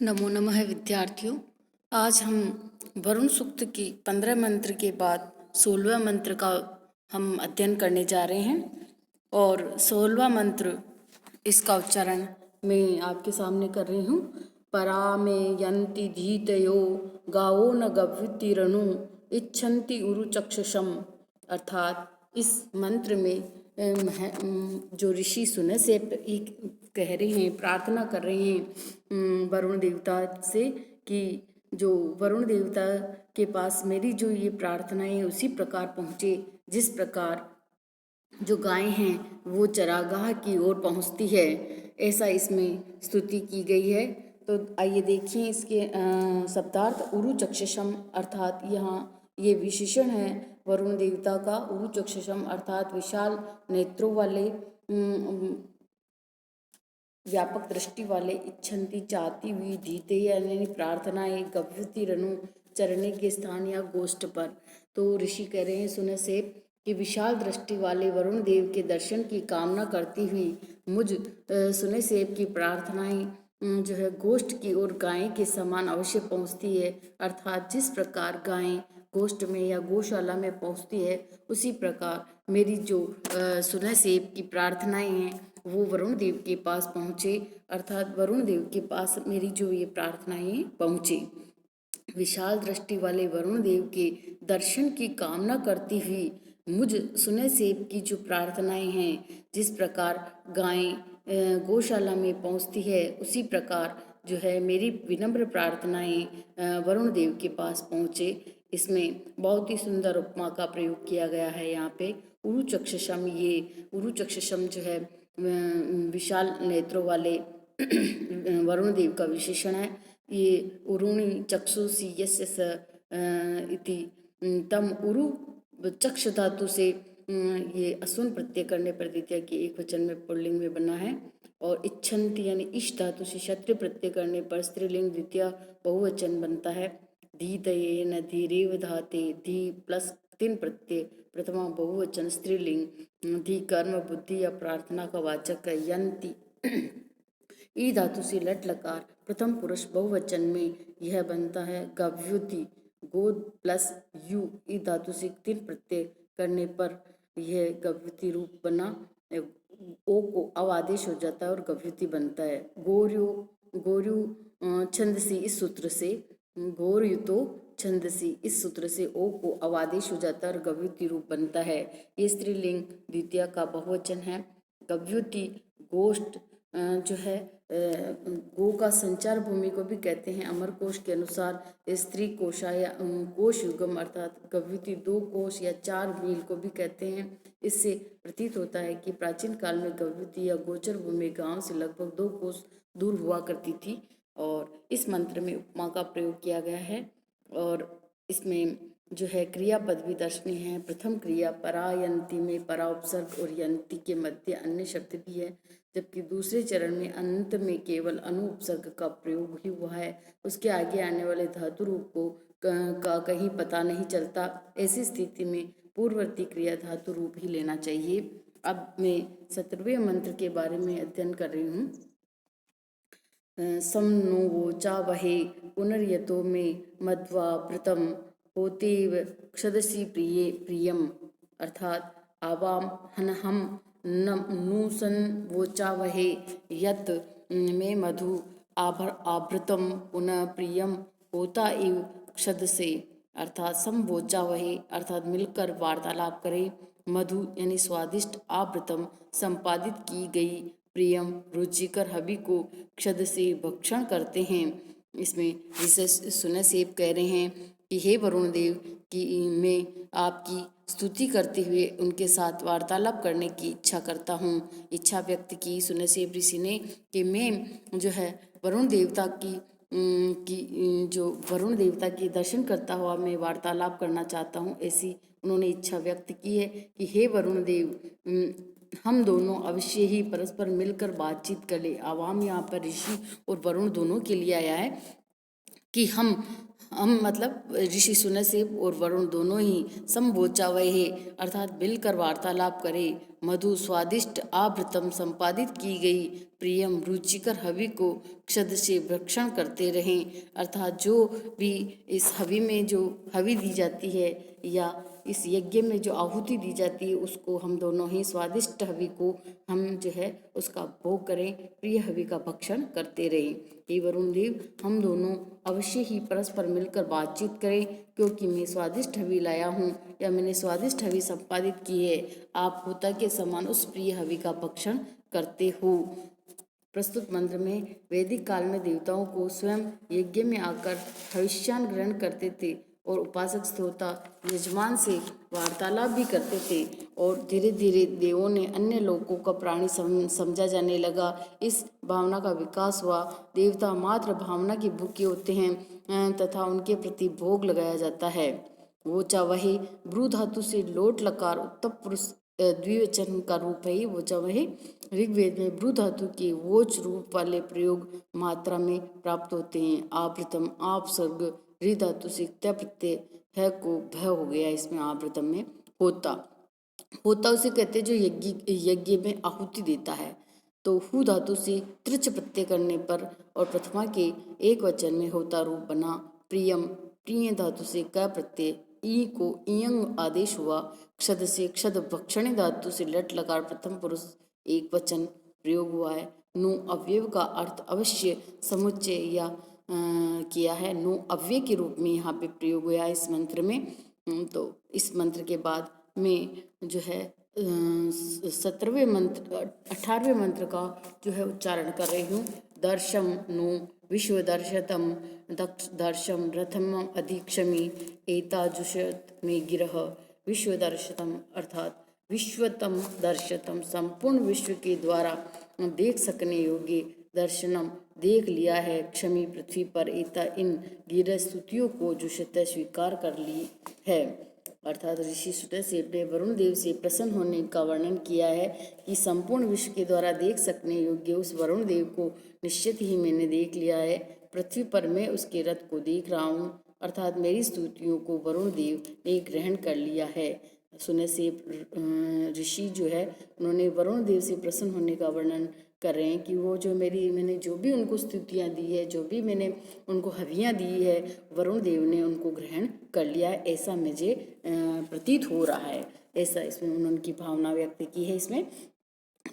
नमो नमः विद्यार्थियों। आज हम वरुण सूक्त की 15 मंत्र के बाद 16वां मंत्र का हम अध्ययन करने जा रहे हैं और 16वां मंत्र इसका उच्चारण मैं आपके सामने कर रही हूँ। परा में यन्ति धीतयो गावो न गव्युतिरनु इच्छन्ति उरु चक्षुषम। अर्थात इस मंत्र में जो ऋषि सुने से कह रहे हैं, प्रार्थना कर रहे हैं वरुण देवता से कि जो वरुण देवता के पास मेरी जो ये प्रार्थनाएं है उसी प्रकार पहुँचे जिस प्रकार जो गायें हैं वो चरागाह की ओर पहुँचती है, ऐसा इसमें स्तुति की गई है। तो आइए देखिए इसके शब्दार्थ। उरु चक्षुषम अर्थात यहाँ ये विशेषण है वरुण देवता का। उरु चक्षुषम अर्थात विशाल नेत्रों वाले, व्यापक दृष्टि वाले, इच्छन्ति चाहती हुई, धीते यानी प्रार्थनाएं, गव्यति रनु चरने के स्थान या गोष्ठ पर। तो ऋषि कह रहे हैं सुने से कि विशाल दृष्टि वाले वरुण देव के दर्शन की कामना करती हुई मुझ सुने सेब की प्रार्थनाएं जो है गोष्ठ की ओर गाय के समान अवश्य पहुंचती है। अर्थात जिस प्रकार गायें गोष्ठ में या गौशाला में पहुंचती है उसी प्रकार मेरी जो सुने सेब की प्रार्थनाएं हैं वो वरुण देव के पास पहुँचे। अर्थात वरुण देव के पास मेरी जो ये प्रार्थनाएं पहुँचे। विशाल दृष्टि वाले वरुण देव के दर्शन की कामना करती हुई मुझ सुने सेब की जो प्रार्थनाएं हैं, जिस प्रकार गायें गौशाला में पहुंचती है उसी प्रकार जो है मेरी विनम्र प्रार्थनाएं वरुण देव के पास पहुँचे। इसमें बहुत ही सुंदर उपमा का प्रयोग किया गया है। यहाँ पे उरु चक्षुषम, ये उरु चक्षुषम जो है विशाल नेत्रों वाले वरुण देव का विशेषण है। ये उरुणि चक्षुषी यस्य स इति तम उरु चक्षु धातु से ये असुन प्रत्यय करने पर द्वितीय के एक वचन में पुल्लिंग में बना है। और इच्छन्ति यानी इश धातु से क्षत्रिय प्रत्यय करने पर स्त्रीलिंग द्वितीय बहुवचन बनता है। धीतये न धीरेव धाते, धी प्लस 3 प्रत्यय प्रथमा बहुवचन स्त्रीलिंग। धी कर्म बुद्धि या प्रार्थना का वाचक है। यंती ई धातु से लट लकार प्रथम पुरुष बहुवचन में यह बनता है गव्युति। गोद प्लस यू ई धातु से 3 प्रत्यय करने पर यह गव्युति रूप बना। ओ को अवादेश हो जाता है और गव्युति बनता है। गोर्यो गोरु छंदसी इस सूत्र से, गोरयुतो छंदसी इस सूत्र से ओ को अवादेश हो जाता है और गव्युति रूप बनता है। ये स्त्रीलिंग द्वितीय का बहुवचन है। गव्युति गोष्ठ जो है गो का संचार भूमि को भी कहते हैं। अमरकोश के अनुसार स्त्री कोशा या कोश युगम अर्थात गव्युति 2 कोश या 4 मील को भी कहते हैं। इससे प्रतीत होता है कि प्राचीन काल में गव्युति या गोचर भूमि गांव से लगभग 2 कोस दूर हुआ करती थी। और इस मंत्र में उपमा का प्रयोग किया गया है और इसमें जो है क्रियापद भी दर्शनीय है। प्रथम क्रिया परायंती में परा उपसर्ग और यंती के मध्य अन्य शब्द भी है, जबकि दूसरे चरण में अंत में केवल अनु उपसर्ग का प्रयोग ही हुआ है। उसके आगे आने वाले धातु रूप को का कहीं पता नहीं चलता। ऐसी स्थिति में पूर्ववर्ती क्रिया धातु रूप ही लेना चाहिए। अब मैं 17वें मंत्र के बारे में अध्ययन कर रही हूँ। सम नो वोचा वहे पुनर्यतो में मध्वा प्रतम होतेव क्षदसी प्रिये प्रियम। अर्थात आवाम हनहम नूसन वोचा वहे यत में मधु आभृतम पुनः प्रियम होता इव क्षद से। अर्थात समवोचा वहे अर्थात मिलकर वार्तालाप करे, मधु यानी स्वादिष्ट, आवृतम संपादित की गई, प्रियम रुचिकर हबी को क्षद से भक्षण करते हैं। इसमें जिसे सुने सेब कह रहे हैं कि हे वरुण देव की मैं आपकी स्तुति करते हुए उनके साथ वार्तालाप करने की इच्छा करता हूँ। इच्छा व्यक्त की सुने सेब ऋषि ने कि मैं जो है वरुण देवता जो वरुण देवता की दर्शन करता हुआ मैं वार्तालाप करना चाहता हूँ। ऐसी उन्होंने इच्छा व्यक्त की है कि हे वरुण देव हम दोनों अवश्य ही परस्पर मिलकर बातचीत कर ले। आवाम यहाँ पर ऋषि और वरुण दोनों के लिए आया है कि हम मतलब ऋषि सुनसेब और वरुण दोनों ही संबोचा वहे अर्थात मिलकर वार्तालाप करे। मधु स्वादिष्ट आभृतम संपादित की गई प्रियम रुचिकर हवि को क्षद से भक्षण करते रहें। अर्थात जो भी इस हवि में जो हवि दी जाती है या इस यज्ञ में जो आहुति दी जाती है उसको हम दोनों ही स्वादिष्ट हवि को हम जो है उसका भोग करें, प्रिय हवि का भक्षण करते रहें। हे वरुण देव, हम दोनों अवश्य ही परस्पर मिलकर बातचीत करें, क्योंकि मैं स्वादिष्ट हवि लाया हूँ या मैंने स्वादिष्ट हवि संपादित की है। आप होता के समान उस प्रिय हवि का भक्षण करते हो। प्रस्तुत मंत्र में वैदिक काल में देवताओं को स्वयं यज्ञ में आकर हविष्यान ग्रहण करते थे और उपासक श्रोता यजमान से वार्तालाप भी करते थे और धीरे धीरे देवों ने अन्य लोगों का प्राणी समझा जाने लगा। इस भावना का विकास हुआ। देवता मात्र भावना के भूखे होते हैं तथा उनके प्रति भोग लगाया जाता है। वो चावहे ब्रू धातु से लोट लकार उत्तम पुरुष द्विवचन का रूप है। वो चावहे ऋग्वेद में ब्रू धातु के वोच रूप वाले प्रयोग मात्रा में प्राप्त होते हैं। आवृतम आप स्वर्ग ऋ धातु से त्य प्रत्यय है को भय हो गया, इसमें आवृतम में होता उसे कहते जो यज्ञ में आहुति देता है। तो हु धातु से त्रिच प्रत्यय करने पर और प्रथमा के एक वचन में होता रूप बना प्रियम। प्रिय धातु से क प्रत्यय ई को इयंग आदेश हुआ। क्षद से क्षद भक्षण धातु से लट लकार प्रथम पुरुष एक वचन प्रयोग हुआ है। नु अव्यव का अर्थ अवश्य समुच्चय या किया है। नु अव्यय के रूप में यहाँ पे प्रयोग हुआ है इस मंत्र में। तो इस मंत्र के बाद में जो है 17वें मंत्र 18वें मंत्र का जो है उच्चारण कर रही हूँ। दर्शम नु विश्व दर्शतम दर्शम रथम अधिक्षमी एताजुषत में गिरह। विश्व दर्शतम अर्थात विश्वतम दर्शतम संपूर्ण विश्व के द्वारा देख सकने योग्य दर्शनम देख लिया है। क्षमी पृथ्वी पर एता इन गिरह स्तुतियों को जुषत स्वीकार कर ली है। अर्थात ऋषि सुतसेन ने वरुण देव से प्रसन्न होने का वर्णन किया है कि संपूर्ण विश्व के द्वारा देख सकने योग्य उस वरुण देव को निश्चित ही मैंने देख लिया है। पृथ्वी पर मैं उसके रथ को देख रहा हूँ। अर्थात मेरी स्तुतियों को वरुण देव ने ग्रहण कर लिया है। सुनसेन ऋषि जो है उन्होंने वरुण देव से प्रसन्न होने का वर्णन कर रहे हैं कि वो जो मैंने जो भी उनको स्तुतियाँ दी है, जो भी मैंने उनको हवियाँ दी है, वरुण देव ने उनको ग्रहण कर लिया है, ऐसा मुझे प्रतीत हो रहा है। ऐसा इसमें उन्होंने उनकी भावना व्यक्त की है इसमें।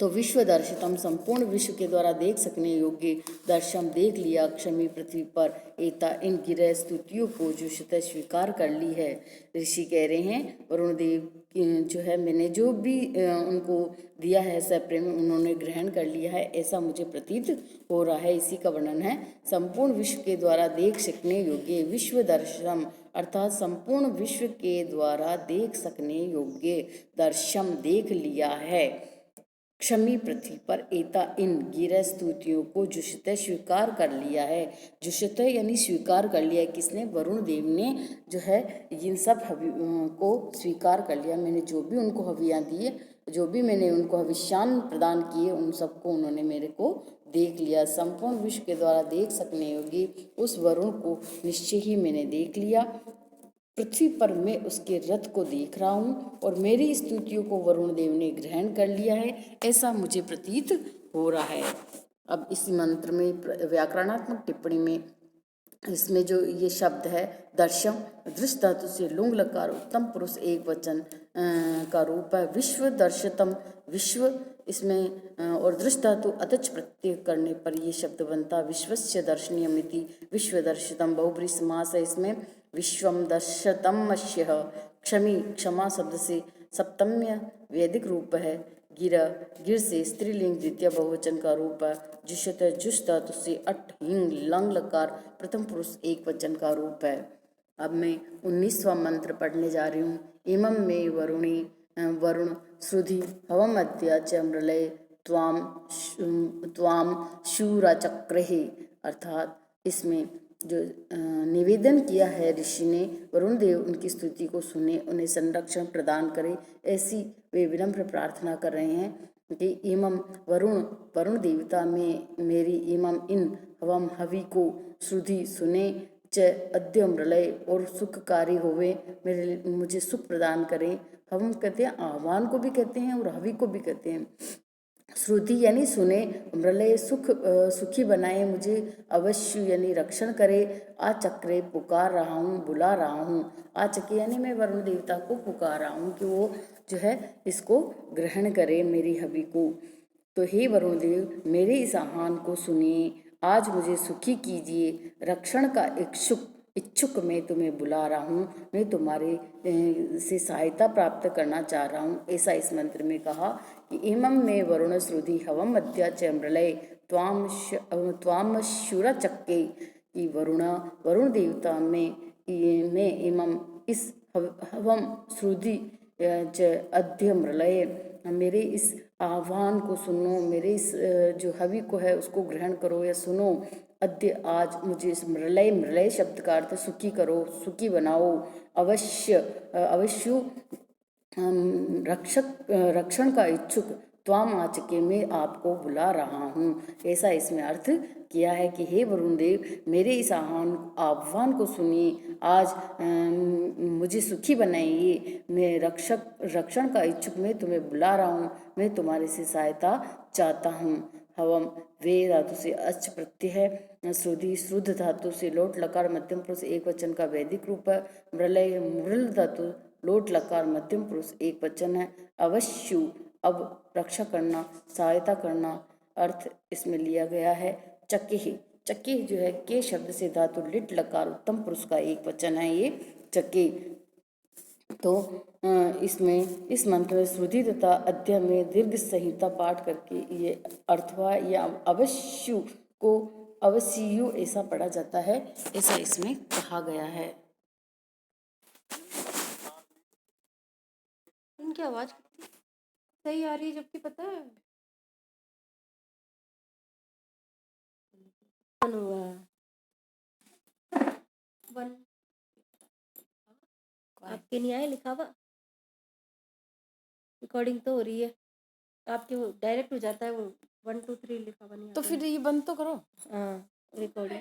तो विश्व दर्शितम संपूर्ण विश्व के द्वारा देख सकने योग्य दर्शन देख लिया। क्षमी पृथ्वी पर एता इन गिरह स्तुतियों को जुषत स्वीकार कर ली है। ऋषि कह रहे हैं वरुण देव जो है मैंने जो भी उनको दिया है सब प्रेम उन्होंने ग्रहण कर लिया है, ऐसा मुझे प्रतीत हो रहा है। इसी का वर्णन है संपूर्ण विश्व के द्वारा देख सकने योग्य विश्व दर्शनम अर्थात संपूर्ण विश्व के द्वारा देख सकने योग्य दर्शन देख लिया है। क्षमी पृथ्वी पर एता इन गिरह स्तुतियों को जुषत स्वीकार कर लिया है। जुषत यानी स्वीकार कर लिया है किसने? वरुण देव ने जो है इन सब को स्वीकार कर लिया। मैंने जो भी उनको हवियाँ दी है, जो भी मैंने उनको हविष्यान प्रदान किए, उन सबको उन्होंने मेरे को देख लिया। संपूर्ण विश्व के द्वारा देख सकने योग्य उस वरुण को निश्चय ही मैंने देख लिया। पृथ्वी पर मैं उसके रथ को देख रहा हूँ और मेरी स्तुतियों को वरुण देव ने ग्रहण कर लिया है, ऐसा मुझे प्रतीत हो रहा है। अब इस मंत्र में व्याकरणात्मक टिप्पणी में इसमें जो ये शब्द है दर्शम दृश्य धातु से लुंग लकार उत्तम पुरुष एक वचन का रूप है। विश्व दर्शतम विश्व इसमें और दृश्य धातु अतच प्रत्यय करने पर ये शब्द बनता विश्वस्य दर्शनीयमिति। विश्व दर्शतम बहुब्री समास है इसमें। विश्वम दर्शतमस्य क्षमी क्षमा शब्द से सप्तम्य वैदिक रूप है। गिर से स्त्रीलिंग द्वितीय बहुवचन का रूप है। जुषत जुष धातु से अट हिंग लंग लकार प्रथम पुरुष एक वचन का रूप है। अब मैं 19वां मंत्र पढ़ने जा रही हूँ। इमं में वरुणी वरुण श्रुधि हवम अद्य च मृलय त्वाम शूरा चक्रे। अर्थात इसमें जो निवेदन किया है ऋषि ने वरुण देव उनकी स्तुति को सुने, उन्हें संरक्षण प्रदान करे, ऐसी वे विनम्र प्रार्थना कर रहे हैं कि इमम वरुण देवता में मेरी इमम इन हवम हवि को श्रुधि सुने, च अद्य मृलय और सुखकारी होवे, मुझे सुख प्रदान करें। हम कहते हैं आह्वान को भी कहते हैं और हवि को भी कहते हैं। श्रुति यानी सुने, मृलय सुखी बनाए मुझे, अवश्य यानी रक्षण करे, आचक्रे पुकार रहा हूँ, बुला रहा हूँ। आचक्रे यानी मैं वरुण देवता को पुकार रहा हूँ कि वो जो है इसको ग्रहण करे मेरी हवि को। तो हे वरुण देव, मेरे इस आह्वान को सुनिए, आज मुझे सुखी कीजिए, रक्षण का इच्छुक मैं तुम्हें बुला रहा हूँ, मैं तुम्हारे से सहायता प्राप्त करना चाह रहा हूँ। ऐसा इस मंत्र में कहा कि इमं में वरुण श्रुति हवम अद्या च मृलय त्वाम शूरा चक्के, कि वरुण देवता में इमं इस हवम श्रुति च अद्य मृलय, मेरे इस आह्वान को सुनो, मेरे इस जो हवि को है उसको ग्रहण करो या सुनो। अद्य आज मुझे इस मृलय शब्द का अर्थ सुखी करो, सुखी बनाओ। अवश्य रक्षण का इच्छुक त्वाम आचके में आपको बुला रहा हूँ। ऐसा इसमें अर्थ किया है कि हे वरुण देव, मेरे इस आह्वान को सुनिए, आज मुझे सुखी बनाइए, मैं रक्षण का इच्छुक मैं तुम्हें बुला रहा हूँ, मैं तुम्हारे से सहायता चाहता हूँ। हवम वे धातु से अच प्रत्यय है, श्रुति शुद्ध धातु से लोट लकार मध्यम पुरुष एक वचन का वैदिक रूप है। मृलय मृल धातु लोट लकार मध्यम पुरुष एक वचन है। अवश्य अब रक्षा करना, सहायता करना अर्थ इसमें लिया गया है। चक्के जो है के शब्द से धातु लिट लकार उत्तम पुरुष का एक वचन है ये चक्के। तो इसमें इस मंत्र में श्रुति तथा अद्य में दीर्घ संहिता पाठ करके ये अर्थवा या अवश्यु को अवश्यु ऐसा पढ़ा जाता है, ऐसा इसमें कहा गया है। उनकी आवाज कितनी सही आ रही है, जबकि पता है वन आपके नहीं आए लिखा हुआ, रिकॉर्डिंग तो हो रही है आपके, वो डायरेक्ट हो जाता है, वो 1 2 3 लिखा हुआ नहीं आता। तो फिर ये बंद तो करो। हाँ रिकॉर्डिंग